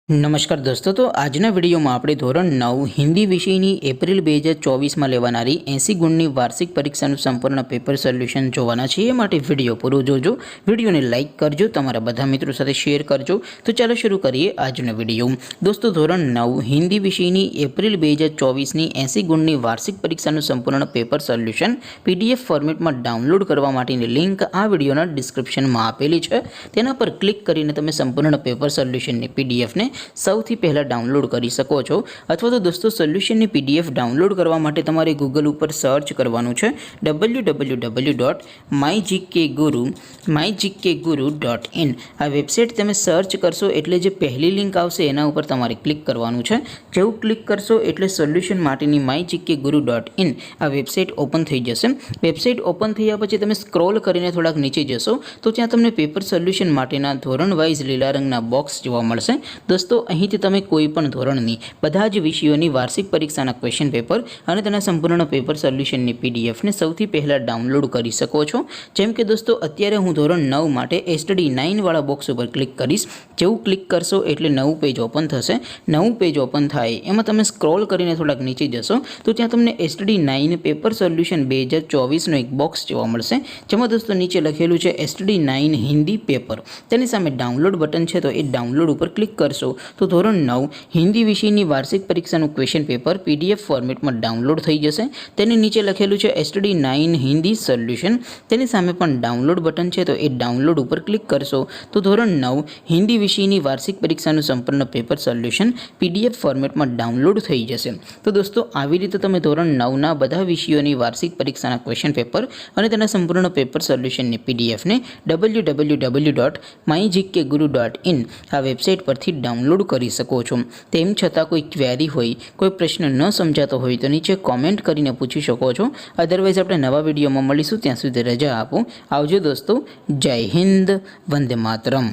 નમસ્કાર દોસ્તો, તો આજના વિડીયોમાં આપણે ધોરણ 9 હિન્દી વિષયની એપ્રિલ 2024માં લેવાનારી 80 ગુણની વાર્ષિક પરીક્ષાનું સંપૂર્ણ પેપર સોલ્યુશન જોવાના છીએ। એ માટે વિડીયો પૂરો જોજો, વિડીયોને લાઇક કરજો, તમારા બધા મિત્રો સાથે શેર કરજો। તો ચાલો શરૂ કરીએ આજનો વિડીયો। દોસ્તો, ધોરણ 9 હિન્દી વિષયની એપ્રિલ 2024ની 80 ગુણની વાર્ષિક પરીક્ષાનું સંપૂર્ણ પેપર સોલ્યુશન PDF ફોર્મેટમાં ડાઉનલોડ કરવા માટેની લિંક આ વિડીયોના ડિસ્ક્રિપ્શનમાં આપેલી છે। તેના પર ક્લિક કરીને તમે સંપૂર્ણ પેપર સોલ્યુશનની PDFને સૌથી પહેલા ડાઉનલોડ કરી શકો છો। અથવા તો દોસ્તો, સોલ્યુશનની PDF ડાઉનલોડ કરવા માટે તમારે ગૂગલ ઉપર સર્ચ કરવાનું છે www.mygkguru.in। આ વેબસાઇટ તમે સર્ચ કરશો એટલે જે પહેલી લિંક આવશે એના ઉપર તમારે ક્લિક કરવાનું છે। જેવું ક્લિક કરશો એટલે સોલ્યુશન માટેની mygkguru.in આ વેબસાઇટ ઓપન થઈ જશે। વેબસાઇટ ઓપન થયા પછી તમે સ્ક્રોલ કરીને થોડાક નીચે જશો તો ત્યાં તમને પેપર સોલ્યુશન માટેના ધોરણ વાઇઝ લીલા રંગના બોક્સ જોવા મળશે। દોસ્તો, અહીંથી તમે કોઈ પણ ધોરણની બધા જ વિષયોની વાર્ષિક પરીક્ષાના ક્વેશ્ચન પેપર અને તેના સંપૂર્ણ પેપર સોલ્યુશનની PDFને સૌથી પહેલાં ડાઉનલોડ કરી શકો છો। જેમ કે દોસ્તો, અત્યારે હું ધોરણ 9 માટે STD 9 વાળા બોક્સ ઉપર ક્લિક કરીશ। જેવું ક્લિક કરશો એટલે નવું પેજ ઓપન થશે। નવું પેજ ઓપન થાય એમાં તમે સ્ક્રોલ કરીને થોડાક નીચે જશો તો ત્યાં તમને STD 9 પેપર સોલ્યુશન 2024નો એક બોક્સ જોવા મળશે, જેમાં દોસ્તો નીચે લખેલું છે STD 9 હિન્દી પેપર। તેની સામે ડાઉનલોડ બટન છે, તો એ ડાઉનલોડ ઉપર ક્લિક કરશો તો ધોરણ 9 હિન્દી વિષયની વાર્ષિક પરીક્ષાનું ક્વેશ્ચન પેપર PDF ફોર્મેટમાં ડાઉનલોડ થઈ જશે। તેની નીચે લખેલું છે STD 9 હિન્દી સોલ્યુશન। તેની સામે પણ ડાઉનલોડ બટન છે, તો એ ડાઉનલોડ ઉપર ક્લિક કરશો તો ધોરણ 9 હિન્દી વિષયની વાર્ષિક પરીક્ષાનું સંપૂર્ણ પેપર સોલ્યુશન PDF ફોર્મેટમાં ડાઉનલોડ થઈ જશે। તો દોસ્તો, આવી રીતે તમે ધોરણ 9ના બધા વિષયોની વાર્ષિક પરીક્ષાના ક્વેશ્ચન પેપર અને તેના સંપૂર્ણ પેપર સોલ્યુશનની PDFને www.mygkguru.in આ વેબસાઇટ પરથી ડાઉનલોડ કરી શકો છો। તેમ છતાં કોઈ ક્વેરી હોય, કોઈ પ્રશ્ન ન સમજાતો હોય તો નીચે કોમેન્ટ કરીને પૂછી શકો છો। અધરવાઇઝ આપણે નવા વિડીયોમાં મળીશું, ત્યાં સુધી રજા આપો। આવજો દોસ્તો, જય હિન્દ, વંદે માતરમ।